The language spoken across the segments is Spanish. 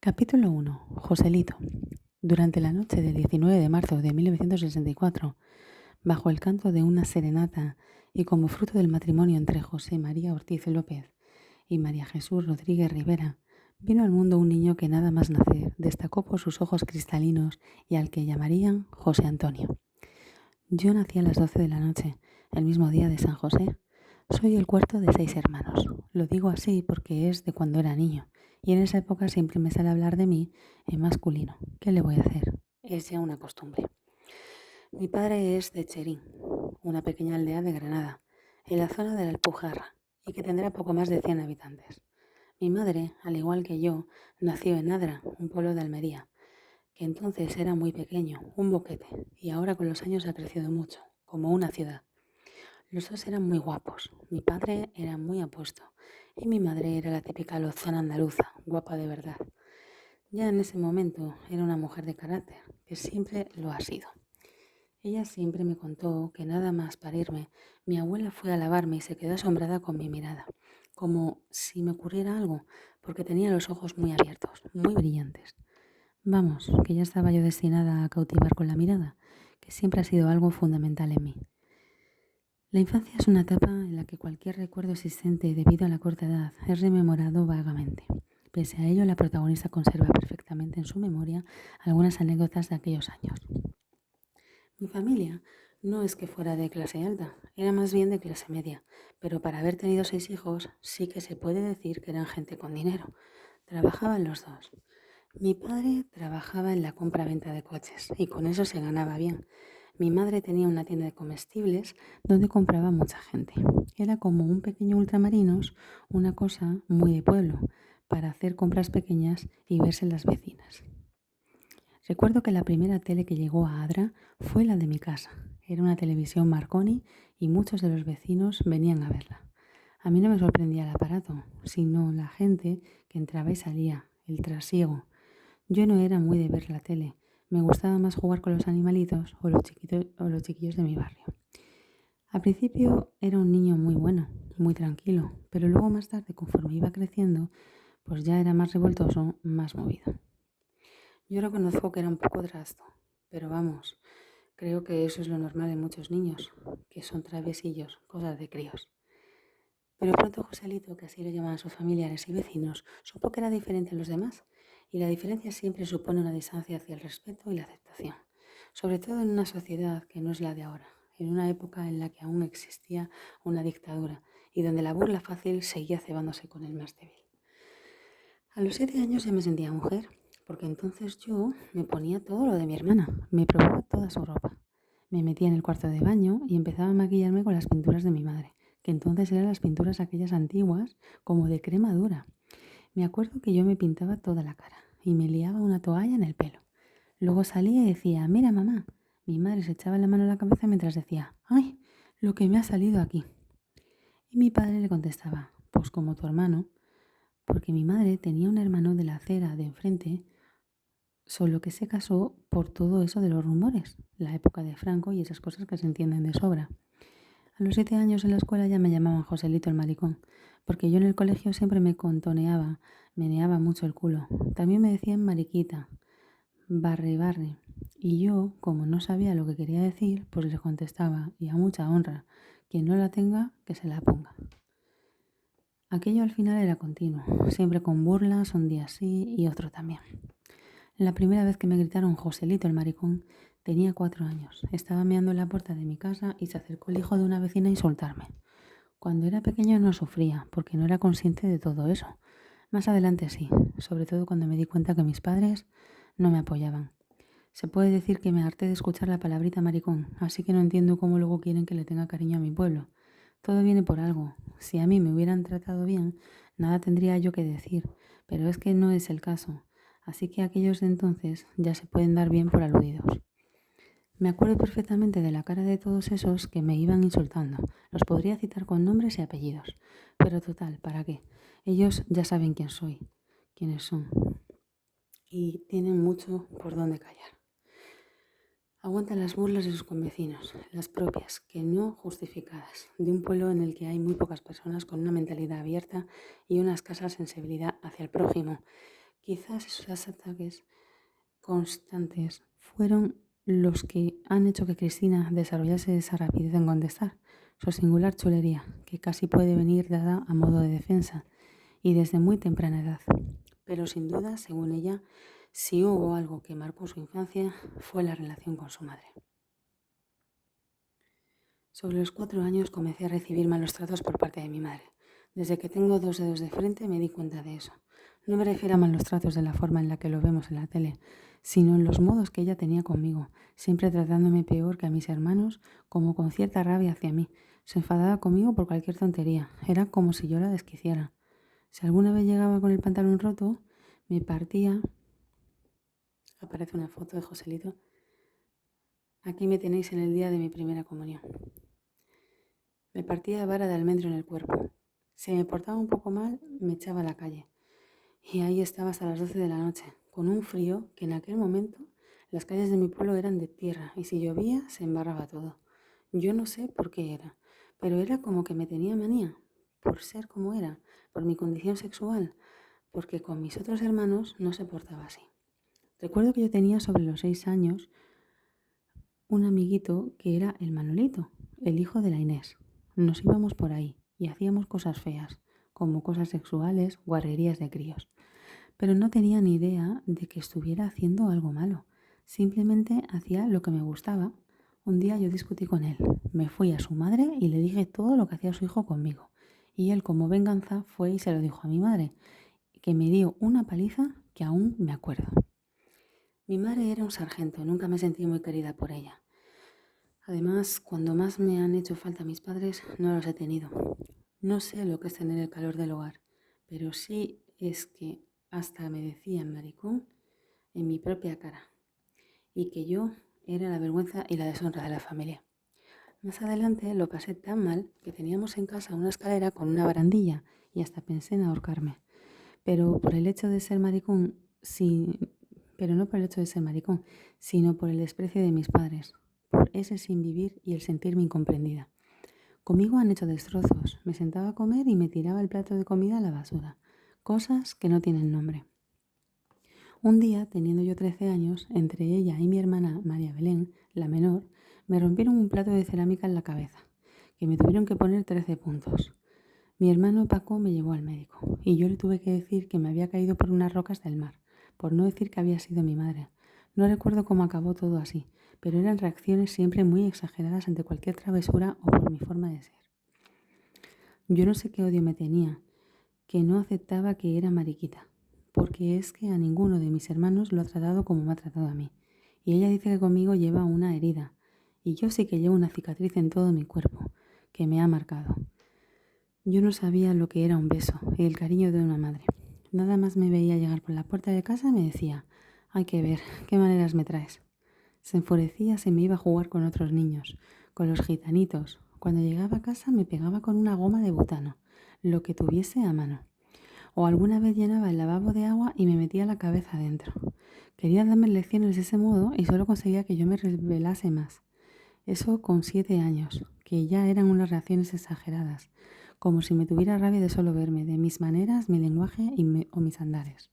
Capítulo 1. Joselito. Durante la noche del 19 de marzo de 1964, bajo el canto de una serenata y como fruto del matrimonio entre José María Ortiz López y María Jesús Rodríguez Rivera, vino al mundo un niño que nada más nacer destacó por sus ojos cristalinos y al que llamarían José Antonio. Yo nací a las 12 de la noche, el mismo día de San José. Soy el cuarto de 6 hermanos. Lo digo así porque es de cuando era niño, y en esa época siempre me sale hablar de mí en masculino. ¿Qué le voy a hacer? Es ya una costumbre. Mi padre es de Cherín, una pequeña aldea de Granada, en la zona de la Alpujarra, y que tendrá poco más de 100 habitantes. Mi madre, al igual que yo, nació en Adra, un pueblo de Almería, que entonces era muy pequeño, un boquete, y ahora con los años ha crecido mucho, como una ciudad. Los dos eran muy guapos. Mi padre era muy apuesto y mi madre era la típica lozana andaluza, guapa de verdad. Ya en ese momento era una mujer de carácter, que siempre lo ha sido. Ella siempre me contó que nada más parirme, mi abuela fue a lavarme y se quedó asombrada con mi mirada, como si me ocurriera algo, porque tenía los ojos muy abiertos, muy brillantes. Vamos, que ya estaba yo destinada a cautivar con la mirada, que siempre ha sido algo fundamental en mí. La infancia es una etapa en la que cualquier recuerdo existente debido a la corta edad es rememorado vagamente. Pese a ello, la protagonista conserva perfectamente en su memoria algunas anécdotas de aquellos años. Mi familia no es que fuera de clase alta, era más bien de clase media, pero para haber tenido 6 hijos sí que se puede decir que eran gente con dinero. Trabajaban los dos. Mi padre trabajaba en la compra-venta de coches y con eso se ganaba bien. Mi madre tenía una tienda de comestibles donde compraba mucha gente. Era como un pequeño ultramarinos, una cosa muy de pueblo, para hacer compras pequeñas y verse las vecinas. Recuerdo que la primera tele que llegó a Adra fue la de mi casa. Era una televisión Marconi y muchos de los vecinos venían a verla. A mí no me sorprendía el aparato, sino la gente que entraba y salía, el trasiego. Yo no era muy de ver la tele. Me gustaba más jugar con los animalitos o los chiquillos de mi barrio. Al principio era un niño muy bueno, muy tranquilo, pero luego más tarde, conforme iba creciendo, pues ya era más revoltoso, más movido. Yo reconozco que era un poco trasto, pero vamos, creo que eso es lo normal en muchos niños, que son traviesillos, cosas de críos. Pero pronto Joselito, que así lo llamaban sus familiares y vecinos, supo que era diferente a los demás, y la diferencia siempre supone una distancia hacia el respeto y la aceptación, sobre todo en una sociedad que no es la de ahora, en una época en la que aún existía una dictadura y donde la burla fácil seguía cebándose con el más débil. A los 7 años ya me sentía mujer, porque entonces yo me ponía todo lo de mi hermana, me probaba toda su ropa. Me metía en el cuarto de baño y empezaba a maquillarme con las pinturas de mi madre, que entonces eran las pinturas aquellas antiguas, como de crema dura. Me acuerdo que yo me pintaba toda la cara y me liaba una toalla en el pelo. Luego salía y decía, mira mamá. Mi madre se echaba la mano a la cabeza mientras decía, ¡ay! Lo que me ha salido aquí. Y mi padre le contestaba, pues como tu hermano, porque mi madre tenía un hermano de la acera de enfrente, solo que se casó por todo eso de los rumores, la época de Franco y esas cosas que se entienden de sobra. A los 7 años en la escuela ya me llamaban Joselito el maricón, porque yo en el colegio siempre me contoneaba, meneaba mucho el culo. También me decían mariquita, barre. Y yo, como no sabía lo que quería decir, pues les contestaba, y a mucha honra, quien no la tenga, que se la ponga. Aquello al final era continuo, siempre con burlas, un día sí y otro también. La primera vez que me gritaron Joselito el maricón, tenía 4 años. Estaba meando en la puerta de mi casa y se acercó el hijo de una vecina a insultarme. Cuando era pequeño no sufría, porque no era consciente de todo eso. Más adelante sí, sobre todo cuando me di cuenta que mis padres no me apoyaban. Se puede decir que me harté de escuchar la palabrita maricón, así que no entiendo cómo luego quieren que le tenga cariño a mi pueblo. Todo viene por algo. Si a mí me hubieran tratado bien, nada tendría yo que decir, pero es que no es el caso. Así que aquellos de entonces ya se pueden dar bien por aludidos. Me acuerdo perfectamente de la cara de todos esos que me iban insultando. Los podría citar con nombres y apellidos. Pero total, ¿para qué? Ellos ya saben quién soy, quiénes son. Y tienen mucho por dónde callar. Aguantan las burlas de sus convecinos, las propias, que no justificadas, de un pueblo en el que hay muy pocas personas con una mentalidad abierta y una escasa sensibilidad hacia el prójimo, Quizás esos ataques constantes fueron los que han hecho que Cristina desarrollase esa rapidez en contestar, su singular chulería, que casi puede venir dada a modo de defensa, y desde muy temprana edad. Pero sin duda, según ella, si hubo algo que marcó su infancia, fue la relación con su madre. Sobre los 4 años comencé a recibir malos tratos por parte de mi madre. Desde que tengo 2 dedos de frente me di cuenta de eso. No me refiero a malos tratos de la forma en la que lo vemos en la tele, sino en los modos que ella tenía conmigo, siempre tratándome peor que a mis hermanos, como con cierta rabia hacia mí. Se enfadaba conmigo por cualquier tontería. Era como si yo la desquiciara. Si alguna vez llegaba con el pantalón roto, me partía. Aparece una foto de Joselito. Aquí me tenéis en el día de mi primera comunión. Me partía vara de almendro en el cuerpo. Si me portaba un poco mal, me echaba a la calle. Y ahí estaba hasta las 12 de la noche, con un frío que en aquel momento las calles de mi pueblo eran de tierra y si llovía se embarraba todo. Yo no sé por qué era, pero era como que me tenía manía, por ser como era, por mi condición sexual, porque con mis otros hermanos no se portaba así. Recuerdo que yo tenía sobre los 6 años un amiguito que era el Manolito, el hijo de la Inés. Nos íbamos por ahí y hacíamos cosas feas, como cosas sexuales, guarrerías de críos. Pero no tenía ni idea de que estuviera haciendo algo malo. Simplemente hacía lo que me gustaba. Un día yo discutí con él. Me fui a su madre y le dije todo lo que hacía su hijo conmigo. Y él, como venganza, fue y se lo dijo a mi madre, que me dio una paliza que aún me acuerdo. Mi madre era un sargento, nunca me sentí muy querida por ella. Además, cuando más me han hecho falta mis padres, no los he tenido. No sé lo que es tener el calor del hogar, pero sí es que hasta me decían maricón en mi propia cara y que yo era la vergüenza y la deshonra de la familia. Más adelante lo pasé tan mal que teníamos en casa una escalera con una barandilla y hasta pensé en ahorcarme. Pero por el hecho de ser maricón, pero no por el hecho de ser maricón, sino por el desprecio de mis padres, por ese sin vivir y el sentirme incomprendida. Conmigo han hecho destrozos. Me sentaba a comer y me tiraba el plato de comida a la basura. Cosas que no tienen nombre. Un día, teniendo yo 13 años, entre ella y mi hermana María Belén, la menor, me rompieron un plato de cerámica en la cabeza, que me tuvieron que poner 13 puntos. Mi hermano Paco me llevó al médico y yo le tuve que decir que me había caído por unas rocas del mar, por no decir que había sido mi madre. No recuerdo cómo acabó todo así, pero eran reacciones siempre muy exageradas ante cualquier travesura o por mi forma de ser. Yo no sé qué odio me tenía, que no aceptaba que era mariquita, porque es que a ninguno de mis hermanos lo ha tratado como me ha tratado a mí. Y ella dice que conmigo lleva una herida, y yo sí que llevo una cicatriz en todo mi cuerpo, que me ha marcado. Yo no sabía lo que era un beso y el cariño de una madre. Nada más me veía llegar por la puerta de casa y me decía, hay que ver, ¿qué maneras me traes? Se enfurecía, se me iba a jugar con otros niños, con los gitanitos. Cuando llegaba a casa me pegaba con una goma de butano, lo que tuviese a mano. O alguna vez llenaba el lavabo de agua y me metía la cabeza dentro. Quería darme lecciones de ese modo y solo conseguía que yo me rebelase más. Eso con 7 años, que ya eran unas reacciones exageradas, como si me tuviera rabia de solo verme, de mis maneras, mi lenguaje o mis andares.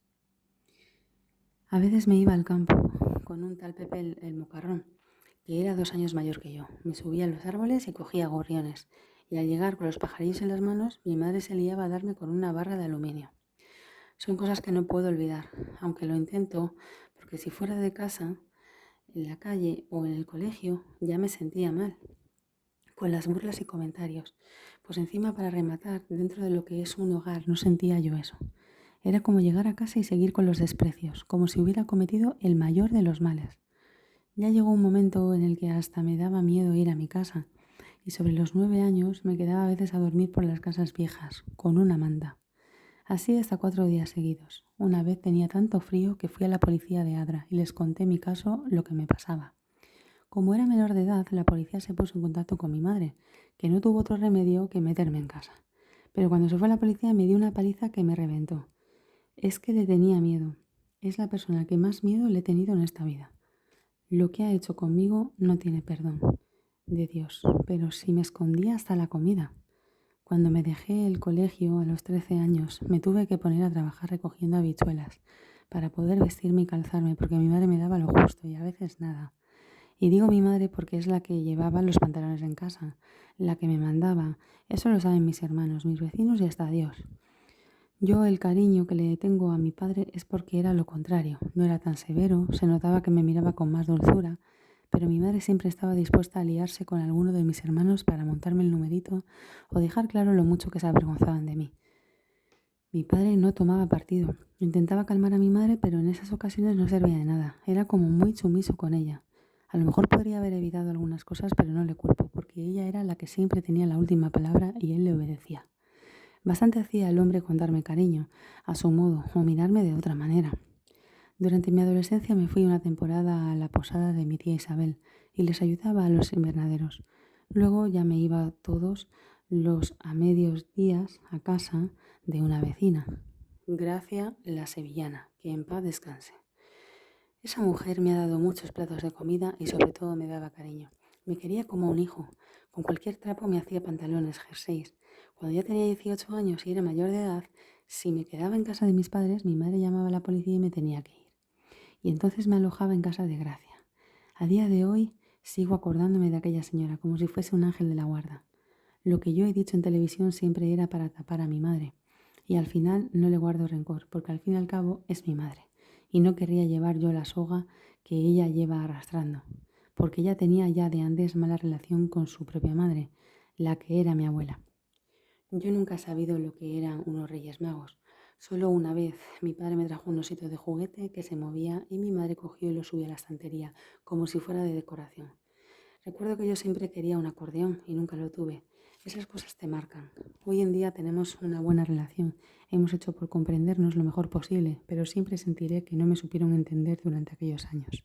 A veces me iba al campo con un tal Pepe el Mocarrón, que era 2 años mayor que yo. Me subía a los árboles y cogía gorriones, y al llegar con los pajarillos en las manos, mi madre se liaba a darme con una barra de aluminio. Son cosas que no puedo olvidar, aunque lo intento, porque si fuera de casa, en la calle o en el colegio, ya me sentía mal, con las burlas y comentarios. Pues encima, para rematar, dentro de lo que es un hogar, no sentía yo eso. Era como llegar a casa y seguir con los desprecios, como si hubiera cometido el mayor de los males. Ya llegó un momento en el que hasta me daba miedo ir a mi casa, y sobre los 9 años me quedaba a veces a dormir por las casas viejas, con una manta. Así hasta 4 días seguidos. Una vez tenía tanto frío que fui a la policía de Adra y les conté en mi caso lo que me pasaba. Como era menor de edad, la policía se puso en contacto con mi madre, que no tuvo otro remedio que meterme en casa. Pero cuando se fue la policía me dio una paliza que me reventó. Es que le tenía miedo. Es la persona que más miedo le he tenido en esta vida. Lo que ha hecho conmigo no tiene perdón de Dios, pero sí me escondía hasta la comida. Cuando me dejé el colegio a los 13 años, me tuve que poner a trabajar recogiendo habichuelas para poder vestirme y calzarme, porque mi madre me daba lo justo y a veces nada. Y digo mi madre porque es la que llevaba los pantalones en casa, la que me mandaba. Eso lo saben mis hermanos, mis vecinos y hasta Dios. Yo el cariño que le tengo a mi padre es porque era lo contrario. No era tan severo, se notaba que me miraba con más dulzura, pero mi madre siempre estaba dispuesta a liarse con alguno de mis hermanos para montarme el numerito o dejar claro lo mucho que se avergonzaban de mí. Mi padre no tomaba partido. Intentaba calmar a mi madre, pero en esas ocasiones no servía de nada. Era como muy sumiso con ella. A lo mejor podría haber evitado algunas cosas, pero no le culpo, porque ella era la que siempre tenía la última palabra y él le obedecía. Bastante hacía el hombre con darme cariño, a su modo, o mirarme de otra manera. Durante mi adolescencia me fui una temporada a la posada de mi tía Isabel y les ayudaba a los invernaderos. Luego ya me iba todos los a medios días a casa de una vecina, Gracia la Sevillana, que en paz descanse. Esa mujer me ha dado muchos platos de comida y sobre todo me daba cariño. Me quería como un hijo. Con cualquier trapo me hacía pantalones, jerseys. Cuando ya tenía 18 años y era mayor de edad, si me quedaba en casa de mis padres, mi madre llamaba a la policía y me tenía que ir. Y entonces me alojaba en casa de Gracia. A día de hoy sigo acordándome de aquella señora como si fuese un ángel de la guarda. Lo que yo he dicho en televisión siempre era para tapar a mi madre. Y al final no le guardo rencor, porque al fin y al cabo es mi madre. Y no querría llevar yo la soga que ella lleva arrastrando, porque ella tenía ya de antes mala relación con su propia madre, la que era mi abuela. Yo nunca he sabido lo que eran unos Reyes Magos. Solo una vez mi padre me trajo un osito de juguete que se movía y mi madre cogió y lo subió a la estantería, como si fuera de decoración. Recuerdo que yo siempre quería un acordeón y nunca lo tuve. Esas cosas te marcan. Hoy en día tenemos una buena relación. Hemos hecho por comprendernos lo mejor posible, pero siempre sentiré que no me supieron entender durante aquellos años.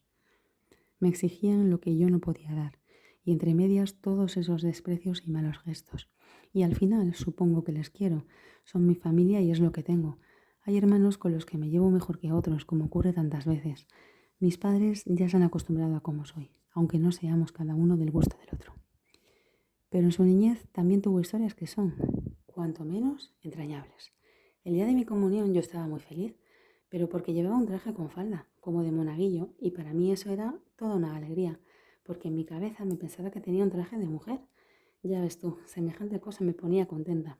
Me exigían lo que yo no podía dar, y entre medias todos esos desprecios y malos gestos. Y al final supongo que les quiero. Son mi familia y es lo que tengo. Hay hermanos con los que me llevo mejor que otros, como ocurre tantas veces. Mis padres ya se han acostumbrado a cómo soy, aunque no seamos cada uno del gusto del otro. Pero en su niñez también tuvo historias que son, cuanto menos, entrañables. El día de mi comunión yo estaba muy feliz, pero porque llevaba un traje con falda, como de monaguillo, y para mí eso era toda una alegría, porque en mi cabeza me pensaba que tenía un traje de mujer. Ya ves tú, semejante cosa me ponía contenta.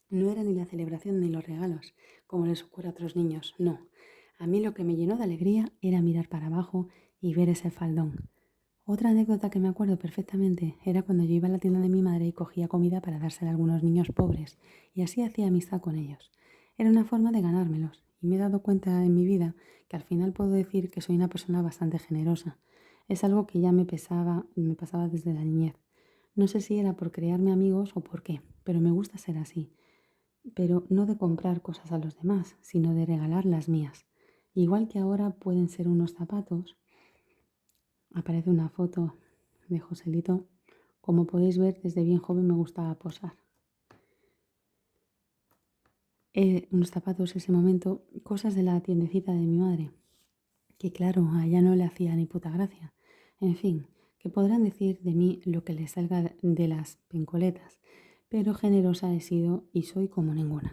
No era ni la celebración ni los regalos, como les ocurre a otros niños, no. A mí lo que me llenó de alegría era mirar para abajo y ver ese faldón. Otra anécdota que me acuerdo perfectamente era cuando yo iba a la tienda de mi madre y cogía comida para dársela a algunos niños pobres, y así hacía amistad con ellos. Era una forma de ganármelos, y me he dado cuenta en mi vida que al final puedo decir que soy una persona bastante generosa. Es algo que ya me pasaba desde la niñez. No sé si era por crearme amigos o por qué, pero me gusta ser así. Pero no de comprar cosas a los demás, sino de regalar las mías. Igual que ahora pueden ser unos zapatos, aparece una foto de Joselito. Como podéis ver, desde bien joven me gustaba posar. Unos zapatos ese momento, cosas de la tiendecita de mi madre, que claro, a ella no le hacía ni puta gracia. En fin, que podrán decir de mí lo que les salga de las pencoletas, pero generosa he sido y soy como ninguna.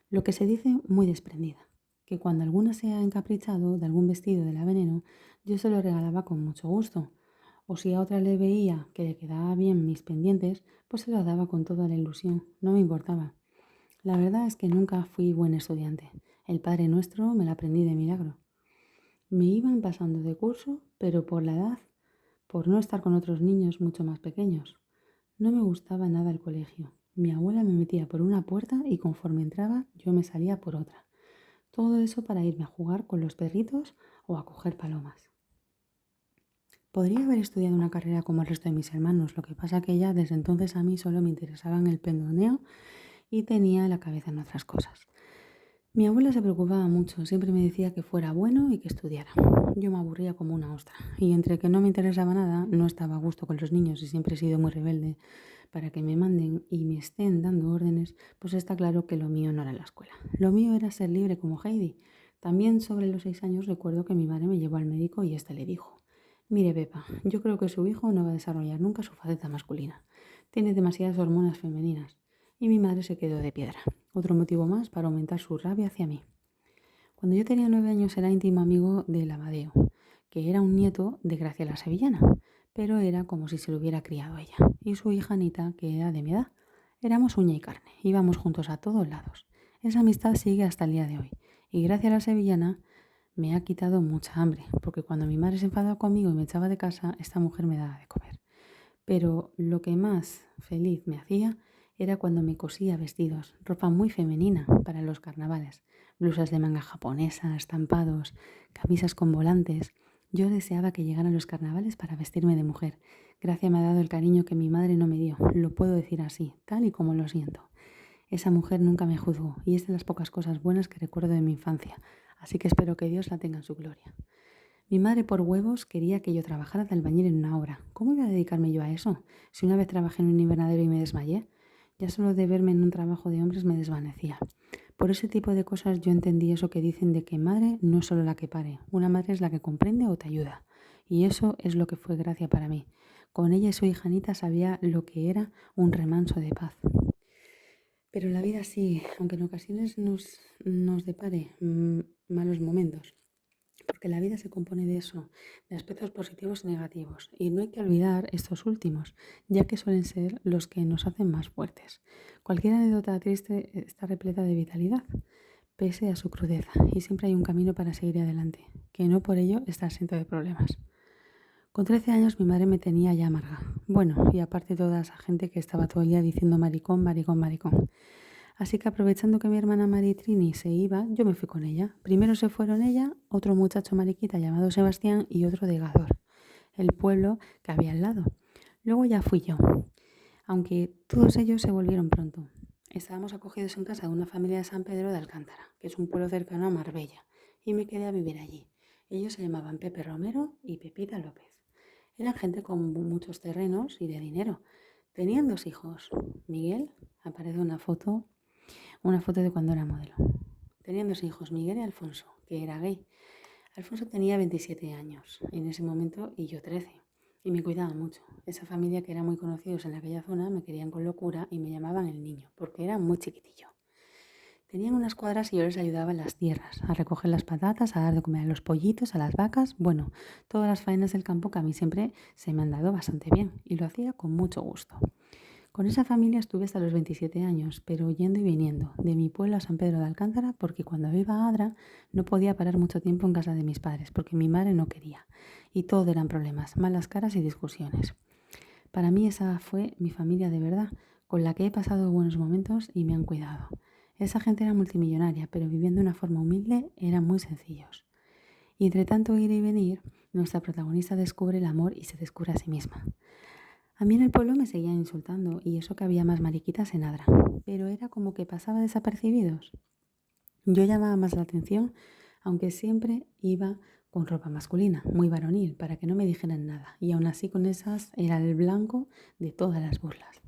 Lo que se dice muy desprendida, que cuando alguna se ha encaprichado de algún vestido de la Veneno, yo se lo regalaba con mucho gusto. O si a otra le veía que le quedaba bien mis pendientes, pues se lo daba con toda la ilusión, no me importaba. La verdad es que nunca fui buen estudiante. El Padre Nuestro me lo aprendí de milagro. Me iban pasando de curso, pero por la edad, por no estar con otros niños mucho más pequeños. No me gustaba nada el colegio. Mi abuela me metía por una puerta y conforme entraba yo me salía por otra. Todo eso para irme a jugar con los perritos o a coger palomas. Podría haber estudiado una carrera como el resto de mis hermanos, lo que pasa que ya desde entonces a mí solo me interesaban el pendoneo y tenía la cabeza en otras cosas. Mi abuela se preocupaba mucho, siempre me decía que fuera bueno y que estudiara. Yo me aburría como una ostra y entre que no me interesaba nada, no estaba a gusto con los niños y siempre he sido muy rebelde para que me manden y me estén dando órdenes, pues está claro que lo mío no era la escuela. Lo mío era ser libre como Heidi. También sobre los 6 años recuerdo que mi madre me llevó al médico y éste le dijo: mire, Pepa, yo creo que su hijo no va a desarrollar nunca su faceta masculina. Tiene demasiadas hormonas femeninas. Y mi madre se quedó de piedra. Otro motivo más para aumentar su rabia hacia mí. Cuando yo tenía 9 años era íntimo amigo del Amadeo, que era un nieto de Gracia la Sevillana, pero era como si se lo hubiera criado ella, y su hija Anita, que era de mi edad. Éramos uña y carne, íbamos juntos a todos lados. Esa amistad sigue hasta el día de hoy, y Gracia la Sevillana me ha quitado mucha hambre, porque cuando mi madre se enfadaba conmigo y me echaba de casa, esta mujer me daba de comer. Pero lo que más feliz me hacía era cuando me cosía vestidos, ropa muy femenina para los carnavales, blusas de manga japonesa, estampados, camisas con volantes. Yo deseaba que llegaran los carnavales para vestirme de mujer. Gracia me ha dado el cariño que mi madre no me dio, lo puedo decir así, tal y como lo siento. Esa mujer nunca me juzgó y es de las pocas cosas buenas que recuerdo de mi infancia, así que espero que Dios la tenga en su gloria. Mi madre por huevos quería que yo trabajara de albañil en una obra. ¿Cómo iba a dedicarme yo a eso? Si una vez trabajé en un invernadero y me desmayé, ya solo de verme en un trabajo de hombres me desvanecía. Por ese tipo de cosas yo entendí eso que dicen de que madre no es solo la que pare, una madre es la que comprende o te ayuda. Y eso es lo que fue Gracia para mí. Con ella y su hija Anita sabía lo que era un remanso de paz. Pero la vida sigue, aunque en ocasiones nos depare malos momentos. Porque la vida se compone de eso, de aspectos positivos y negativos. Y no hay que olvidar estos últimos, ya que suelen ser los que nos hacen más fuertes. Cualquier anécdota triste está repleta de vitalidad, pese a su crudeza. Y siempre hay un camino para seguir adelante, que no por ello está exento de problemas. Con 13 años mi madre me tenía ya amarga. Bueno, y aparte toda esa gente que estaba todo el día diciendo maricón, maricón, maricón. Así que aprovechando que mi hermana Maritrini se iba, yo me fui con ella. Primero se fueron ella, otro muchacho mariquita llamado Sebastián y otro de Gador, el pueblo que había al lado. Luego ya fui yo, aunque todos ellos se volvieron pronto. Estábamos acogidos en casa de una familia de San Pedro de Alcántara, que es un pueblo cercano a Marbella, y me quedé a vivir allí. Ellos se llamaban Pepe Romero y Pepita López. Eran gente con muchos terrenos y de dinero. Tenían 2 hijos. Miguel, aparece una foto de cuando era modelo. Tenían 2 hijos, Miguel y Alfonso, que era gay. Alfonso tenía 27 años en ese momento y yo 13. Y me cuidaba mucho. Esa familia que era muy conocidos en aquella zona me querían con locura y me llamaban el niño, porque era muy chiquitillo. Tenían unas cuadras y yo les ayudaba en las tierras, a recoger las patatas, a dar de comer a los pollitos, a las vacas, bueno, todas las faenas del campo que a mí siempre se me han dado bastante bien y lo hacía con mucho gusto. Con esa familia estuve hasta los 27 años, pero yendo y viniendo, de mi pueblo a San Pedro de Alcántara, porque cuando iba a Adra no podía parar mucho tiempo en casa de mis padres, porque mi madre no quería. Y todo eran problemas, malas caras y discusiones. Para mí esa fue mi familia de verdad, con la que he pasado buenos momentos y me han cuidado. Esa gente era multimillonaria, pero viviendo de una forma humilde eran muy sencillos. Y entre tanto ir y venir, nuestra protagonista descubre el amor y se descubre a sí misma. A mí en el pueblo me seguían insultando y eso que había más mariquitas en Adra, pero era como que pasaba desapercibidos. Yo llamaba más la atención, aunque siempre iba con ropa masculina, muy varonil, para que no me dijeran nada, y aún así con esas era el blanco de todas las burlas.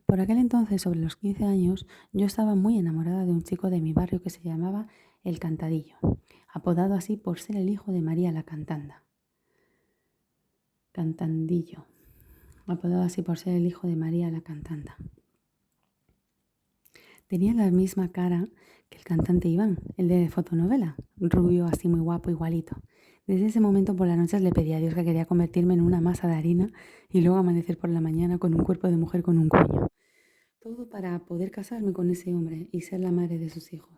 Por aquel entonces, sobre los 15 años, yo estaba muy enamorada de un chico de mi barrio que se llamaba El Cantadillo, apodado así por ser el hijo de María la Cantanda. Cantandillo, apodado así por ser el hijo de María la Cantanda. Tenía la misma cara que el cantante Iván, el de fotonovela, rubio así muy guapo, igualito. Desde ese momento por las noches le pedí a Dios que quería convertirme en una masa de harina y luego amanecer por la mañana con un cuerpo de mujer con un cuello. Todo para poder casarme con ese hombre y ser la madre de sus hijos.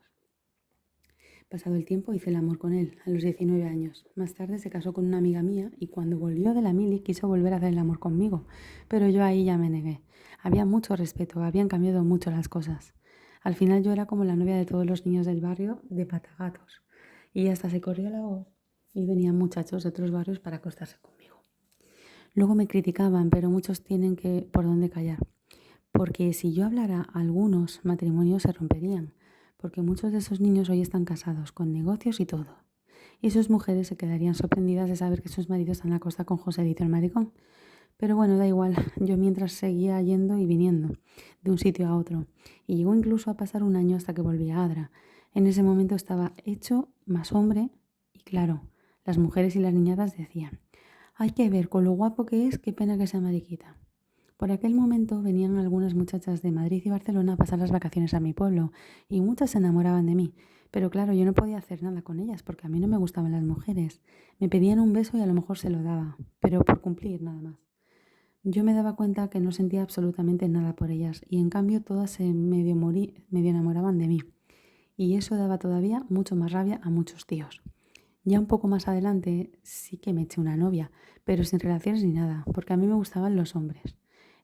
Pasado el tiempo hice el amor con él, a los 19 años. Más tarde se casó con una amiga mía y cuando volvió de la mili quiso volver a hacer el amor conmigo, pero yo ahí ya me negué. Había mucho respeto, habían cambiado mucho las cosas. Al final yo era como la novia de todos los niños del barrio de Patagatos y hasta se corrió la voz y venían muchachos de otros barrios para acostarse conmigo. Luego me criticaban, pero muchos tienen que por dónde callar, porque si yo hablara, algunos matrimonios se romperían, porque muchos de esos niños hoy están casados, con negocios y todo. Y sus mujeres se quedarían sorprendidas de saber que sus maridos están en la costa con Joselito el maricón. Pero bueno, da igual, yo mientras seguía yendo y viniendo, de un sitio a otro. Y llegó incluso a pasar un año hasta que volví a Adra. En ese momento estaba hecho más hombre y claro, las mujeres y las niñadas decían, hay que ver con lo guapo que es, qué pena que sea mariquita. Por aquel momento venían algunas muchachas de Madrid y Barcelona a pasar las vacaciones a mi pueblo y muchas se enamoraban de mí, Pero claro, yo no podía hacer nada con ellas porque a mí no me gustaban las mujeres. Me pedían un beso y a lo mejor se lo daba, pero por cumplir nada más. Yo me daba cuenta que no sentía absolutamente nada por ellas y en cambio todas se medio enamoraban de mí. Y eso daba todavía mucho más rabia a muchos tíos. Ya un poco más adelante sí que me eché una novia, pero sin relaciones ni nada, porque a mí me gustaban los hombres.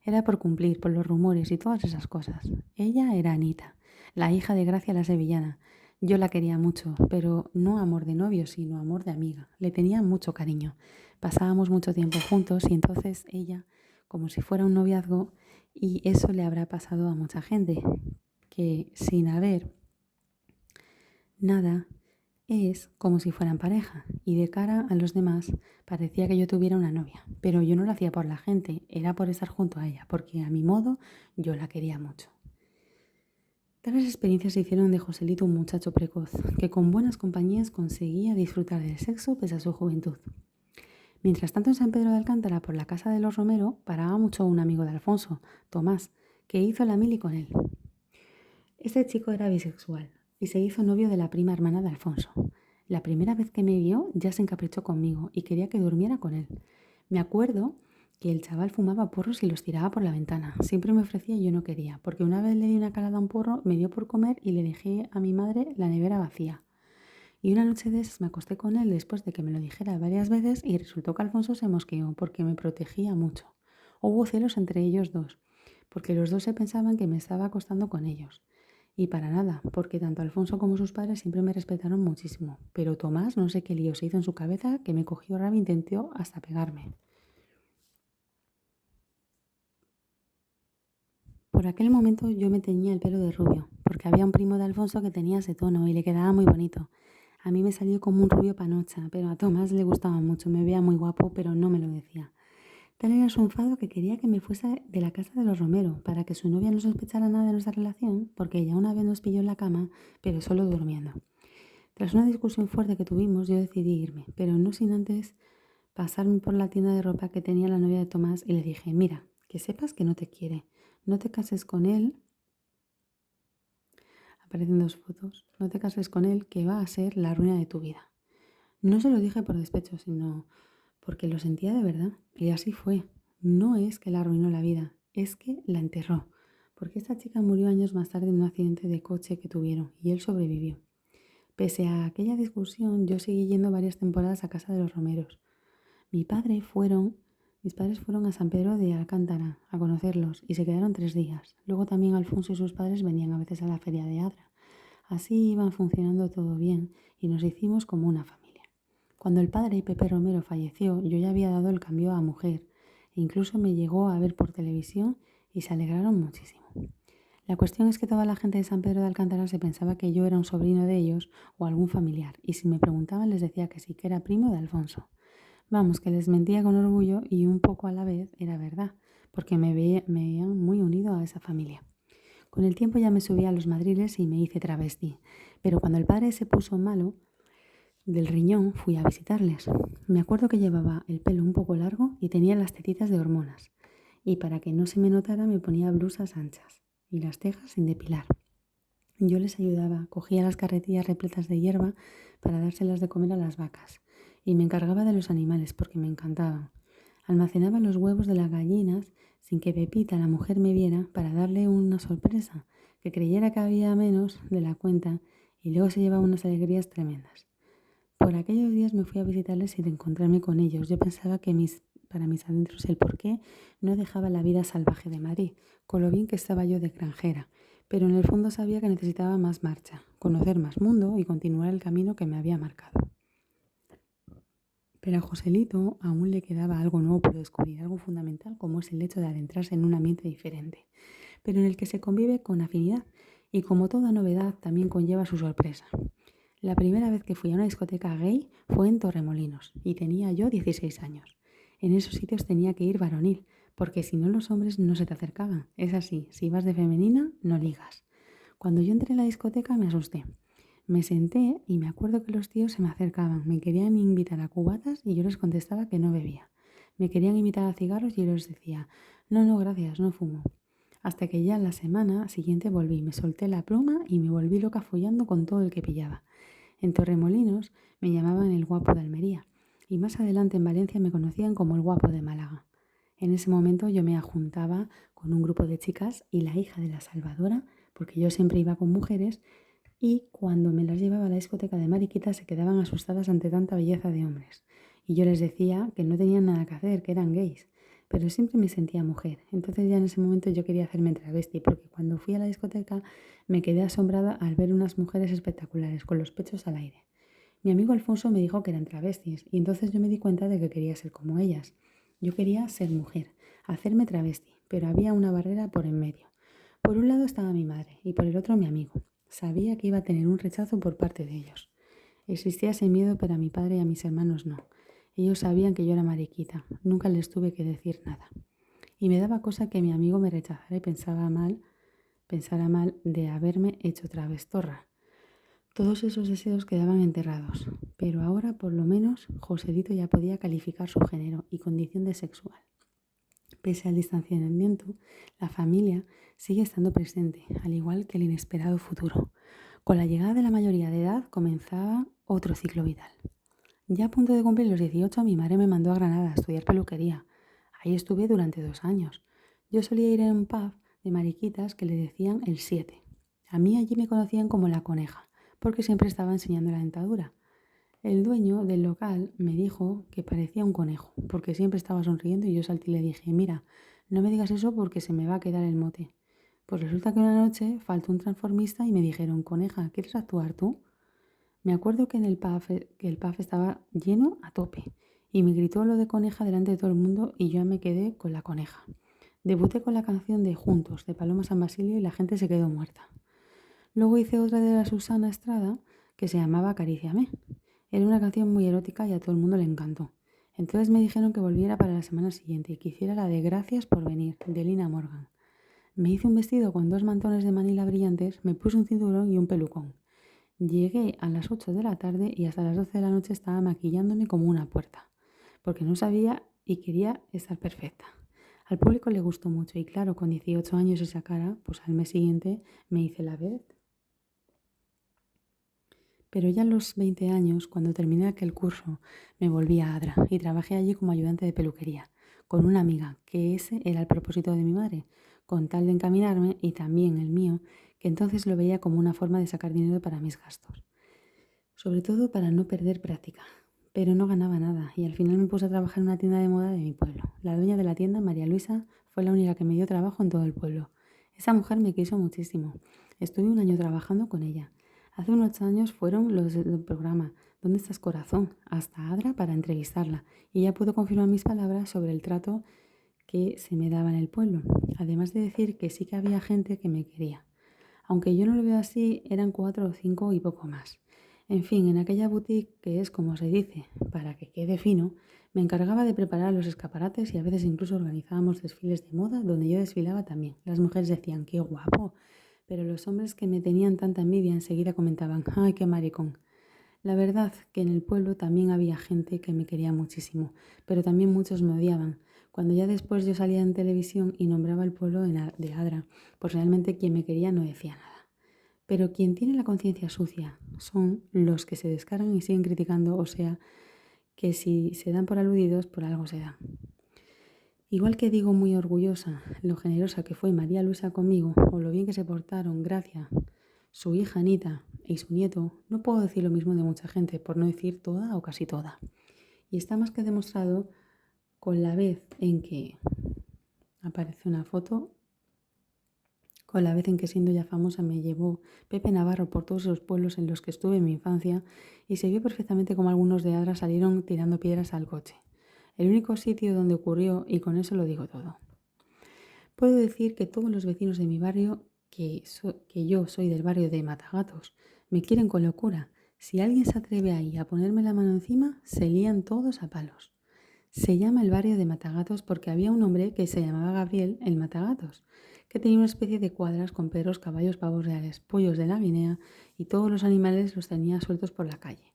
Era por cumplir, por los rumores y todas esas cosas. Ella era Anita, la hija de Gracia la sevillana. Yo la quería mucho, pero no amor de novio, sino amor de amiga. Le tenía mucho cariño. Pasábamos mucho tiempo juntos y entonces ella, como si fuera un noviazgo, y eso le habrá pasado a mucha gente, que sin haber nada es como si fueran pareja y de cara a los demás parecía que yo tuviera una novia, pero yo no lo hacía por la gente, era por estar junto a ella, porque a mi modo yo la quería mucho. Tales experiencias hicieron de Joselito un muchacho precoz, que con buenas compañías conseguía disfrutar del sexo pese a su juventud. Mientras tanto en San Pedro de Alcántara, por la casa de los Romero, paraba mucho un amigo de Alfonso, Tomás, que hizo la mili con él. Este chico era bisexual y se hizo novio de la prima hermana de Alfonso. La primera vez que me vio ya se encaprichó conmigo y quería que durmiera con él. Me acuerdo que el chaval fumaba porros y los tiraba por la ventana. Siempre me ofrecía y yo no quería, porque una vez le di una calada a un porro, me dio por comer y le dejé a mi madre la nevera vacía. Y una noche de esas me acosté con él después de que me lo dijera varias veces y resultó que Alfonso se mosqueó porque me protegía mucho. Hubo celos entre ellos dos, porque los dos se pensaban que me estaba acostando con ellos. Y para nada, porque tanto Alfonso como sus padres siempre me respetaron muchísimo. Pero Tomás no sé qué lío se hizo en su cabeza que me cogió rabia e intentó hasta pegarme. Por aquel momento yo me teñía el pelo de rubio, porque había un primo de Alfonso que tenía ese tono y le quedaba muy bonito. A mí me salió como un rubio panocha, pero a Tomás le gustaba mucho, me veía muy guapo, pero no me lo decía. Tal era su enfado que quería que me fuese de la casa de los Romero, para que su novia no sospechara nada de nuestra relación, porque ella una vez nos pilló en la cama, pero solo durmiendo. Tras una discusión fuerte que tuvimos, yo decidí irme, pero no sin antes pasarme por la tienda de ropa que tenía la novia de Tomás y le dije, mira, que sepas que no te quiere, no te cases con él, aparecen dos fotos, no te cases con él que va a ser la ruina de tu vida. No se lo dije por despecho, sino porque lo sentía de verdad, y así fue. No es que la arruinó la vida, es que la enterró, porque esta chica murió años más tarde en un accidente de coche que tuvieron y él sobrevivió. Pese a aquella discusión, yo seguí yendo varias temporadas a casa de los Romeros. Mis padres fueron a San Pedro de Alcántara a conocerlos y se quedaron 3 días. Luego también Alfonso y sus padres venían a veces a la feria de Adra. Así iban funcionando todo bien y nos hicimos como una familia. Cuando el padre Pepe Romero falleció, yo ya había dado el cambio a mujer e incluso me llegó a ver por televisión y se alegraron muchísimo. La cuestión es que toda la gente de San Pedro de Alcántara se pensaba que yo era un sobrino de ellos o algún familiar, y si me preguntaban les decía que sí, que era primo de Alfonso. Vamos, que les mentía con orgullo y un poco a la vez era verdad, porque me veían muy unido a esa familia. Con el tiempo ya me subí a los madriles y me hice travesti, pero cuando el padre se puso malo del riñón fui a visitarles. Me acuerdo que llevaba el pelo un poco largo y tenía las tetitas de hormonas, y para que no se me notara me ponía blusas anchas y las cejas sin depilar. Yo les ayudaba, cogía las carretillas repletas de hierba para dárselas de comer a las vacas y me encargaba de los animales porque me encantaban. Almacenaba los huevos de las gallinas sin que Pepita, la mujer, me viera para darle una sorpresa, que creyera que había menos de la cuenta y luego se llevaba unas alegrías tremendas. Por aquellos días me fui a visitarles sin encontrarme con ellos. Yo pensaba que para mis adentros el porqué no dejaba la vida salvaje de Madrid, con lo bien que estaba yo de extranjera, pero en el fondo sabía que necesitaba más marcha, conocer más mundo y continuar el camino que me había marcado. Pero a Joselito aún le quedaba algo nuevo por descubrir, algo fundamental como es el hecho de adentrarse en un ambiente diferente, pero en el que se convive con afinidad y como toda novedad también conlleva su sorpresa. La primera vez que fui a una discoteca gay fue en Torremolinos y tenía yo 16 años. En esos sitios tenía que ir varonil, porque si no los hombres no se te acercaban. Es así, si vas de femenina, no ligas. Cuando yo entré en la discoteca me asusté. Me senté y me acuerdo que los tíos se me acercaban, me querían invitar a cubatas y yo les contestaba que no bebía. Me querían invitar a cigarros y yo les decía, no, no, gracias, no fumo. Hasta que ya la semana siguiente volví, me solté la pluma y me volví loca follando con todo el que pillaba. En Torremolinos me llamaban el guapo de Almería y más adelante en Valencia me conocían como el guapo de Málaga. En ese momento yo me ajuntaba con un grupo de chicas y la hija de la Salvadora, porque yo siempre iba con mujeres, y cuando me las llevaba a la discoteca de mariquitas se quedaban asustadas ante tanta belleza de hombres. Y yo les decía que no tenían nada que hacer, que eran gays, pero siempre me sentía mujer. Entonces ya en ese momento yo quería hacerme travesti, porque cuando fui a la discoteca me quedé asombrada al ver unas mujeres espectaculares, con los pechos al aire. Mi amigo Alfonso me dijo que eran travestis, y entonces yo me di cuenta de que quería ser como ellas. Yo quería ser mujer, hacerme travesti, pero había una barrera por en medio. Por un lado estaba mi madre y por el otro mi amigo. Sabía que iba a tener un rechazo por parte de ellos. Existía ese miedo, pero a mi padre y a mis hermanos no. Ellos sabían que yo era mariquita, nunca les tuve que decir nada. Y me daba cosa que mi amigo me rechazara y pensara mal de haberme hecho travestorra. Todos esos deseos quedaban enterrados, pero ahora por lo menos Joselito ya podía calificar su género y condición de sexual. Pese al distanciamiento, la familia sigue estando presente, al igual que el inesperado futuro. Con la llegada de la mayoría de edad comenzaba otro ciclo vital. Ya a punto de cumplir los 18, mi madre me mandó a Granada a estudiar peluquería. Ahí estuve durante 2 años. Yo solía ir a un pub de mariquitas que le decían el 7. A mí allí me conocían como la coneja, porque siempre estaba enseñando la dentadura. El dueño del local me dijo que parecía un conejo, porque siempre estaba sonriendo y yo salté y le dije, mira, no me digas eso porque se me va a quedar el mote. Pues resulta que una noche faltó un transformista y me dijeron, coneja, ¿quieres actuar tú? Me acuerdo que el pub estaba lleno a tope y me gritó lo de coneja delante de todo el mundo y yo me quedé con la coneja. Debuté con la canción de Juntos, de Paloma San Basilio, y la gente se quedó muerta. Luego hice otra de la Susana Estrada que se llamaba Acaríciame. Era una canción muy erótica y a todo el mundo le encantó. Entonces me dijeron que volviera para la semana siguiente y que hiciera la de Gracias por venir, de Lina Morgan. Me hice un vestido con 2 mantones de Manila brillantes, me puse un cinturón y un pelucón. Llegué a las 8 de la tarde y hasta las 12 de la noche estaba maquillándome como una puerta, porque no sabía y quería estar perfecta. Al público le gustó mucho y claro, con 18 años esa cara, pues al mes siguiente me hice la vedette. Pero ya a los 20 años, cuando terminé aquel curso, me volví a Adra y trabajé allí como ayudante de peluquería, con una amiga, que ese era el propósito de mi madre, con tal de encaminarme y también el mío, que entonces lo veía como una forma de sacar dinero para mis gastos, sobre todo para no perder práctica. Pero no ganaba nada y al final me puse a trabajar en una tienda de moda de mi pueblo. La dueña de la tienda, María Luisa, fue la única que me dio trabajo en todo el pueblo. Esa mujer me quiso muchísimo. Estuve un año trabajando con ella. Hace unos años fueron los del programa ¿Dónde estás, corazón?, hasta Adra para entrevistarla y ella pudo confirmar mis palabras sobre el trato que se me daba en el pueblo, además de decir que sí que había gente que me quería. Aunque yo no lo veo así, eran 4 o 5 y poco más. En fin, en aquella boutique, que es como se dice, para que quede fino, me encargaba de preparar los escaparates y a veces incluso organizábamos desfiles de moda donde yo desfilaba también. Las mujeres decían, qué guapo, pero los hombres que me tenían tanta envidia enseguida comentaban, ay, qué maricón. La verdad que en el pueblo también había gente que me quería muchísimo, pero también muchos me odiaban. Cuando ya después yo salía en televisión y nombraba el pueblo de Adra, pues realmente quien me quería no decía nada. Pero quien tiene la conciencia sucia son los que se descargan y siguen criticando, o sea, que si se dan por aludidos, por algo se dan. Igual que digo muy orgullosa lo generosa que fue María Luisa conmigo, o lo bien que se portaron Gracia, su hija Anita y su nieto, no puedo decir lo mismo de mucha gente, por no decir toda o casi toda. Y está más que demostrado con la vez en que aparece una foto, con la vez en que siendo ya famosa me llevó Pepe Navarro por todos los pueblos en los que estuve en mi infancia y se vio perfectamente como algunos de Adra salieron tirando piedras al coche. El único sitio donde ocurrió, y con eso lo digo todo. Puedo decir que todos los vecinos de mi barrio, que yo soy del barrio de Matagatos, me quieren con locura. Si alguien se atreve ahí a ponerme la mano encima, se lían todos a palos. Se llama el barrio de Matagatos porque había un hombre que se llamaba Gabriel el Matagatos, que tenía una especie de cuadras con perros, caballos, pavos reales, pollos de la Guinea y todos los animales los tenía sueltos por la calle.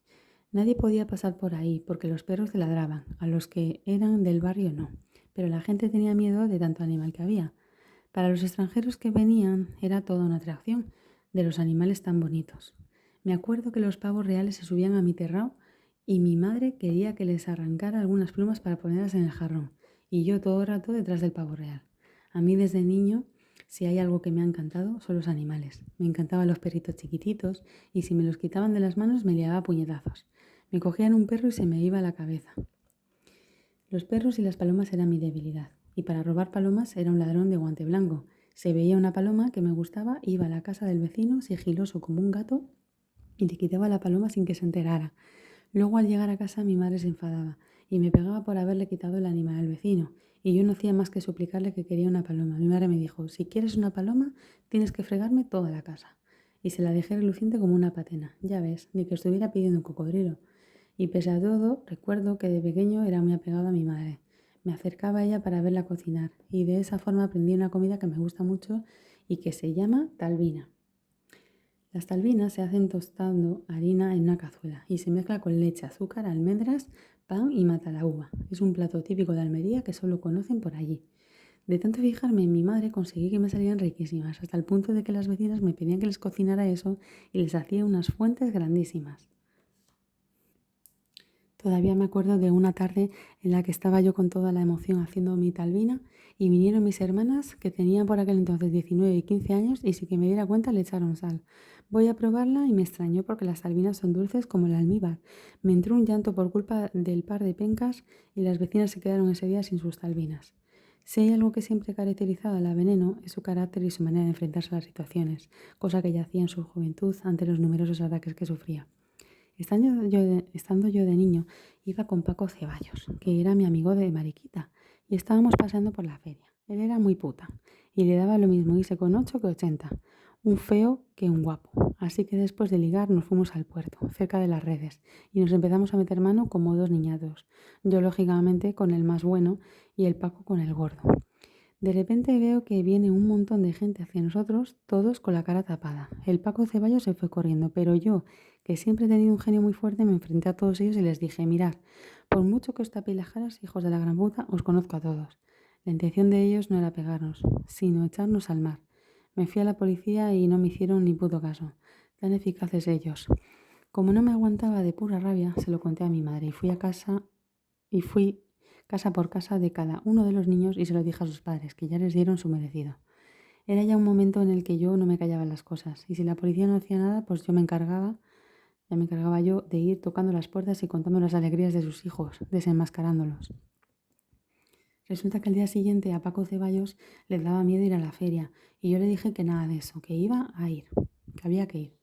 Nadie podía pasar por ahí porque los perros le ladraban, a los que eran del barrio no, pero la gente tenía miedo de tanto animal que había. Para los extranjeros que venían era toda una atracción de los animales tan bonitos. Me acuerdo que los pavos reales se subían a mi terrao y mi madre quería que les arrancara algunas plumas para ponerlas en el jarrón, y yo todo el rato detrás del pavo real. A mí desde niño, si hay algo que me ha encantado, son los animales. Me encantaban los perritos chiquititos y si me los quitaban de las manos me liaba a puñetazos. Me cogían un perro y se me iba a la cabeza. Los perros y las palomas eran mi debilidad, y para robar palomas era un ladrón de guante blanco. Se veía una paloma que me gustaba, iba a la casa del vecino, sigiloso como un gato, y le quitaba la paloma sin que se enterara. Luego al llegar a casa mi madre se enfadaba y me pegaba por haberle quitado el animal al vecino, y yo no hacía más que suplicarle que quería una paloma. Mi madre me dijo: si quieres una paloma tienes que fregarme toda la casa. Y se la dejé reluciente como una patena. Ya ves, ni que estuviera pidiendo un cocodrilo. Y pese a todo, recuerdo que de pequeño era muy apegado a mi madre. Me acercaba a ella para verla cocinar y de esa forma aprendí una comida que me gusta mucho y que se llama talbina. Las talbinas se hacen tostando harina en una cazuela y se mezcla con leche, azúcar, almendras, pan y matalaúva. Es un plato típico de Almería que solo conocen por allí. De tanto fijarme en mi madre conseguí que me salían riquísimas, hasta el punto de que las vecinas me pedían que les cocinara eso y les hacía unas fuentes grandísimas. Todavía me acuerdo de una tarde en la que estaba yo con toda la emoción haciendo mi talbina y vinieron mis hermanas que tenían por aquel entonces 19 y 15 años y sin que me diera cuenta le echaron sal. Voy a probarla y me extrañó porque las talbinas son dulces como el almíbar. Me entró un llanto por culpa del par de pencas y las vecinas se quedaron ese día sin sus talbinas. Si hay algo que siempre caracterizaba a la Veneno es su carácter y su manera de enfrentarse a las situaciones, cosa que ella hacía en su juventud ante los numerosos ataques que sufría. Estando yo de niño, iba con Paco Ceballos, que era mi amigo de Mariquita, y estábamos paseando por la feria. Él era muy puta, y le daba lo mismo irse con 8 que 80, un feo que un guapo. Así que después de ligar nos fuimos al puerto, cerca de las redes, y nos empezamos a meter mano como dos niñatos. Yo, lógicamente, con el más bueno y el Paco con el gordo. De repente veo que viene un montón de gente hacia nosotros, todos con la cara tapada. El Paco Ceballos se fue corriendo, pero yo, que siempre he tenido un genio muy fuerte, me enfrenté a todos ellos y les dije: mirad, por mucho que os tapéis las caras, hijos de la gran puta, os conozco a todos. La intención de ellos no era pegarnos, sino echarnos al mar. Me fui a la policía y no me hicieron ni puto caso. Tan eficaces ellos. Como no me aguantaba de pura rabia, se lo conté a mi madre y fui casa por casa de cada uno de los niños y se lo dije a sus padres, que ya les dieron su merecido. Era ya un momento en el que yo no me callaba las cosas, y si la policía no hacía nada, pues ya me encargaba yo de ir tocando las puertas y contando las alegrías de sus hijos, desenmascarándolos. Resulta que al día siguiente a Paco Ceballos le daba miedo ir a la feria, y yo le dije que nada de eso, que iba a ir, que había que ir.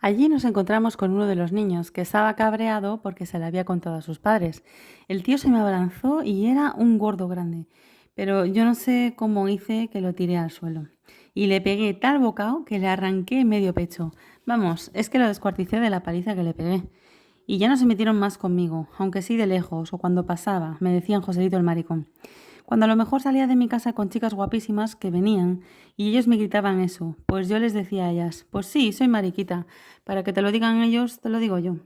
Allí nos encontramos con uno de los niños, que estaba cabreado porque se le había contado a sus padres. El tío se me abalanzó y era un gordo grande, pero yo no sé cómo hice que lo tiré al suelo. Y le pegué tal bocado que le arranqué medio pecho. Vamos, es que lo descuarticé de la paliza que le pegué. Y ya no se metieron más conmigo, aunque sí de lejos, o cuando pasaba, me decían Joselito el maricón. Cuando a lo mejor salía de mi casa con chicas guapísimas que venían y ellos me gritaban eso, pues yo les decía a ellas: pues sí, soy mariquita, para que te lo digan ellos, te lo digo yo.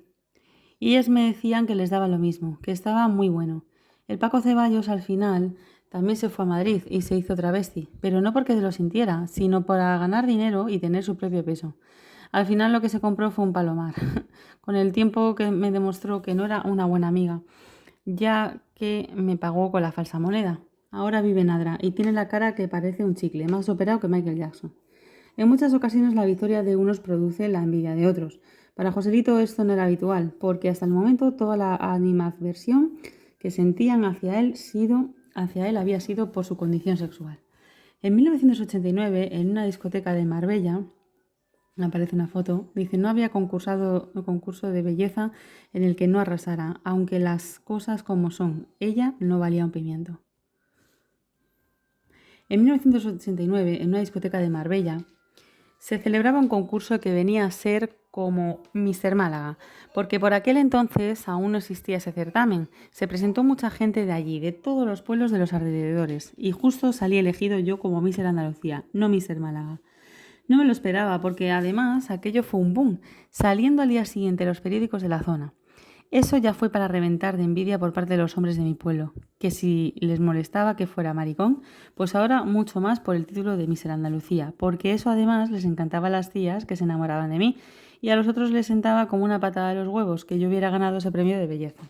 Y ellas me decían que les daba lo mismo, que estaba muy bueno. El Paco Ceballos al final también se fue a Madrid y se hizo travesti, pero no porque se lo sintiera, sino para ganar dinero y tener su propio peso. Al final lo que se compró fue un palomar. Con el tiempo que me demostró que no era una buena amiga, ya que me pagó con la falsa moneda. Ahora vive en Adra y tiene la cara que parece un chicle, más operado que Michael Jackson. En muchas ocasiones la victoria de unos produce la envidia de otros. Para Joselito esto no era habitual, porque hasta el momento toda la animadversión que sentían hacia él había sido por su condición sexual. En 1989, en una discoteca de Marbella, aparece una foto, dice: no había concurso de belleza en el que no arrasara, aunque las cosas como son, ella no valía un pimiento. En 1989, en una discoteca de Marbella, se celebraba un concurso que venía a ser como Mister Málaga, porque por aquel entonces aún no existía ese certamen. Se presentó mucha gente de allí, de todos los pueblos de los alrededores, y justo salí elegido yo como Mister Andalucía, no Mister Málaga. No me lo esperaba porque además aquello fue un boom, saliendo al día siguiente los periódicos de la zona. Eso ya fue para reventar de envidia por parte de los hombres de mi pueblo, que si les molestaba que fuera maricón, pues ahora mucho más por el título de Mister Andalucía, porque eso además les encantaba a las tías que se enamoraban de mí, y a los otros les sentaba como una patada a los huevos que yo hubiera ganado ese premio de belleza.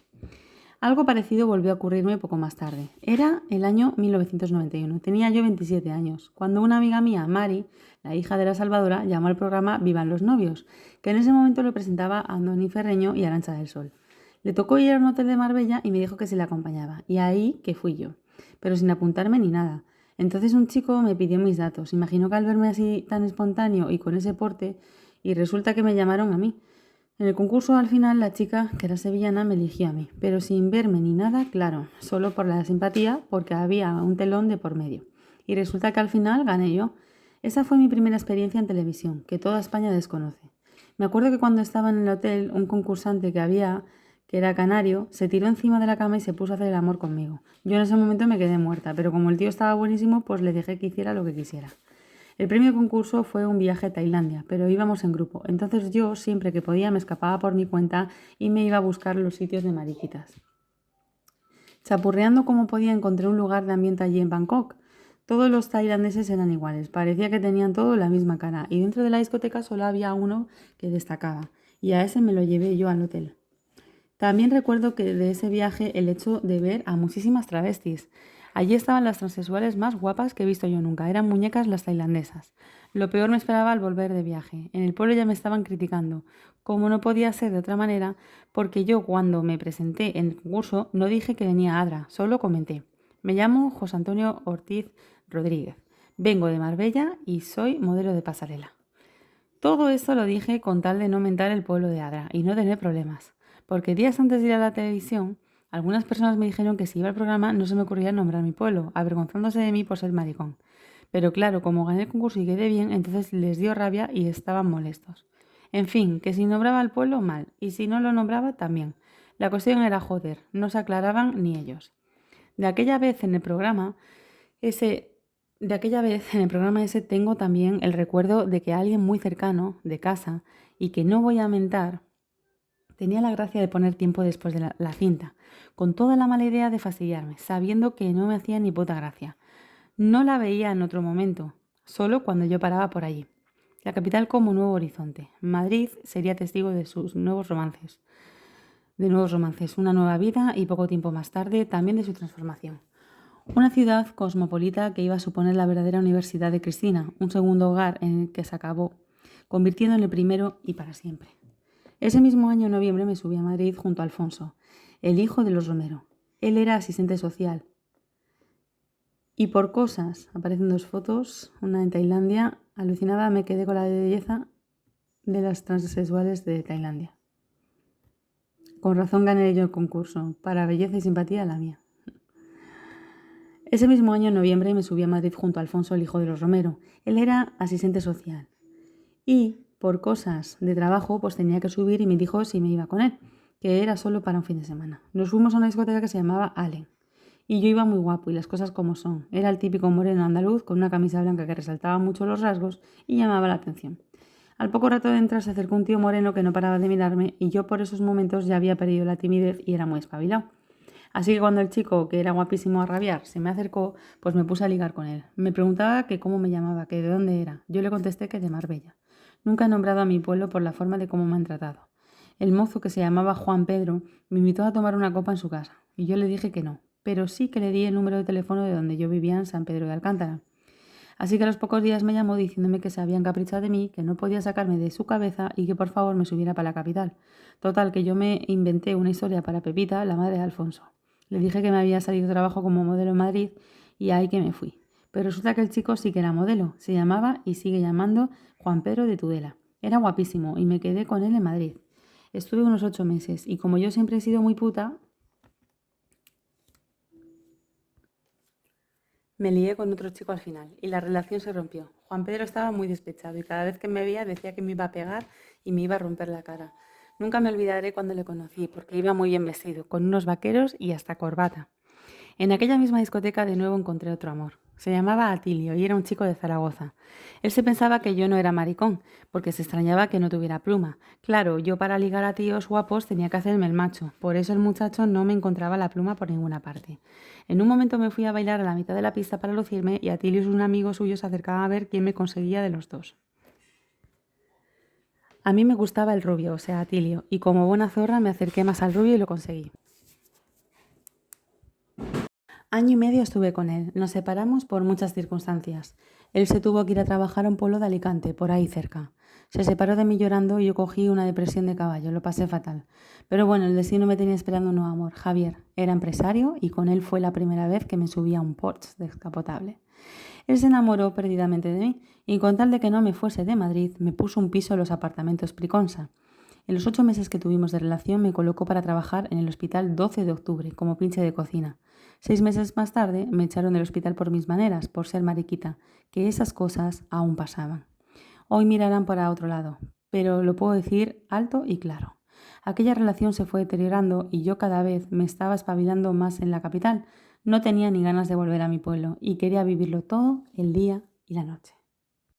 Algo parecido volvió a ocurrirme poco más tarde. Era el año 1991. Tenía yo 27 años, cuando una amiga mía, Mari, la hija de la Salvadora, llamó al programa Vivan los novios, que en ese momento lo presentaba a Andoni Ferreño y Arantxa del Sol. Le tocó ir a un hotel de Marbella y me dijo que se le acompañaba, y ahí que fui yo, pero sin apuntarme ni nada. Entonces un chico me pidió mis datos. Imagino que al verme así tan espontáneo y con ese porte, y resulta que me llamaron a mí. En el concurso al final la chica, que era sevillana, me eligió a mí, pero sin verme ni nada, claro, solo por la simpatía, porque había un telón de por medio. Y resulta que al final gané yo. Esa fue mi primera experiencia en televisión, que toda España desconoce. Me acuerdo que cuando estaba en el hotel, un concursante que había, que era canario, se tiró encima de la cama y se puso a hacer el amor conmigo. Yo en ese momento me quedé muerta, pero como el tío estaba buenísimo, pues le dejé que hiciera lo que quisiera. El premio concurso fue un viaje a Tailandia, pero íbamos en grupo. Entonces yo, siempre que podía, me escapaba por mi cuenta y me iba a buscar los sitios de mariquitas. Chapurreando como podía, encontré un lugar de ambiente allí en Bangkok. Todos los tailandeses eran iguales, parecía que tenían todos la misma cara, y dentro de la discoteca solo había uno que destacaba, y a ese me lo llevé yo al hotel. También recuerdo que de ese viaje el hecho de ver a muchísimas travestis. Allí estaban las transexuales más guapas que he visto yo nunca. Eran muñecas las tailandesas. Lo peor me esperaba al volver de viaje. En el pueblo ya me estaban criticando, como no podía ser de otra manera, porque yo cuando me presenté en el concurso no dije que venía a Adra, solo comenté. Me llamo José Antonio Ortiz Rodríguez. Vengo de Marbella y soy modelo de pasarela. Todo esto lo dije con tal de no mentar el pueblo de Adra y no tener problemas, porque días antes de ir a la televisión, algunas personas me dijeron que si iba al programa no se me ocurría nombrar mi pueblo, avergonzándose de mí por ser maricón. Pero claro, como gané el concurso y quedé bien, entonces les dio rabia y estaban molestos. En fin, que si nombraba al pueblo, mal, y si no lo nombraba, también. La cuestión era joder, no se aclaraban ni ellos. De aquella vez en el programa, ese de aquella vez en el programa ese tengo también el recuerdo de que alguien muy cercano, de casa, y que no voy a mentar, tenía la gracia de poner tiempo después de la cinta, con toda la mala idea de fastidiarme, sabiendo que no me hacía ni puta gracia. No la veía en otro momento, solo cuando yo paraba por allí. La capital como nuevo horizonte. Madrid sería testigo de sus nuevos romances. De nuevos romances, una nueva vida y poco tiempo más tarde también de su transformación. Una ciudad cosmopolita que iba a suponer la verdadera Universidad de Cristina, un segundo hogar en el que se acabó, convirtiendo en el primero y para siempre. Ese mismo año, en noviembre, me subí a Madrid junto a Alfonso, el hijo de los Romero. Él era asistente social. Y por cosas, aparecen dos fotos, una en Tailandia, alucinada me quedé con la belleza de las transexuales de Tailandia. Con razón gané yo el concurso, para belleza y simpatía la mía. Ese mismo año, en noviembre, me subí a Madrid junto a Alfonso, el hijo de los Romero. Él era asistente social. Y, por cosas de trabajo, pues tenía que subir y me dijo si me iba con él, que era solo para un fin de semana. Nos fuimos a una discoteca que se llamaba Allen. Y yo iba muy guapo y las cosas como son. Era el típico moreno andaluz con una camisa blanca que resaltaba mucho los rasgos y llamaba la atención. Al poco rato de entrar se acercó un tío moreno que no paraba de mirarme y yo por esos momentos ya había perdido la timidez y era muy espabilado. Así que cuando el chico, que era guapísimo a rabiar, se me acercó, pues me puse a ligar con él. Me preguntaba que cómo me llamaba, que de dónde era. Yo le contesté que de Marbella. Nunca he nombrado a mi pueblo por la forma de cómo me han tratado. El mozo, que se llamaba Juan Pedro, me invitó a tomar una copa en su casa, y yo le dije que no, pero sí que le di el número de teléfono de donde yo vivía en San Pedro de Alcántara. Así que a los pocos días me llamó diciéndome que se había encaprichado de mí, que no podía sacarme de su cabeza y que por favor me subiera para la capital. Total, que yo me inventé una historia para Pepita, la madre de Alfonso. Le dije que me había salido trabajo como modelo en Madrid y ahí que me fui. Pero resulta que el chico sí que era modelo. Se llamaba y sigue llamando Juan Pedro de Tudela. Era guapísimo y me quedé con él en Madrid. Estuve unos 8 meses y como yo siempre he sido muy puta, me lié con otro chico al final y la relación se rompió. Juan Pedro estaba muy despechado y cada vez que me veía decía que me iba a pegar y me iba a romper la cara. Nunca me olvidaré cuando le conocí porque iba muy bien vestido, con unos vaqueros y hasta corbata. En aquella misma discoteca de nuevo encontré otro amor. Se llamaba Atilio y era un chico de Zaragoza. Él se pensaba que yo no era maricón, porque se extrañaba que no tuviera pluma. Claro, yo para ligar a tíos guapos tenía que hacerme el macho, por eso el muchacho no me encontraba la pluma por ninguna parte. En un momento me fui a bailar a la mitad de la pista para lucirme y Atilio y un amigo suyo se acercaban a ver quién me conseguía de los dos. A mí me gustaba el rubio, o sea, Atilio, y como buena zorra me acerqué más al rubio y lo conseguí. Año y medio estuve con él. Nos separamos por muchas circunstancias. Él se tuvo que ir a trabajar a un pueblo de Alicante, por ahí cerca. Se separó de mí llorando y yo cogí una depresión de caballo. Lo pasé fatal. Pero bueno, el destino me tenía esperando un nuevo amor. Javier era empresario y con él fue la primera vez que me subí a un Porsche descapotable. Él se enamoró perdidamente de mí y con tal de que no me fuese de Madrid, me puso un piso en los apartamentos Priconsa. En los 8 meses que tuvimos de relación me colocó para trabajar en el hospital 12 de octubre como pinche de cocina. 6 meses más tarde me echaron del hospital por mis maneras, por ser mariquita, que esas cosas aún pasaban. Hoy mirarán para otro lado, pero lo puedo decir alto y claro. Aquella relación se fue deteriorando y yo cada vez me estaba espabilando más en la capital. No tenía ni ganas de volver a mi pueblo y quería vivirlo todo el día y la noche.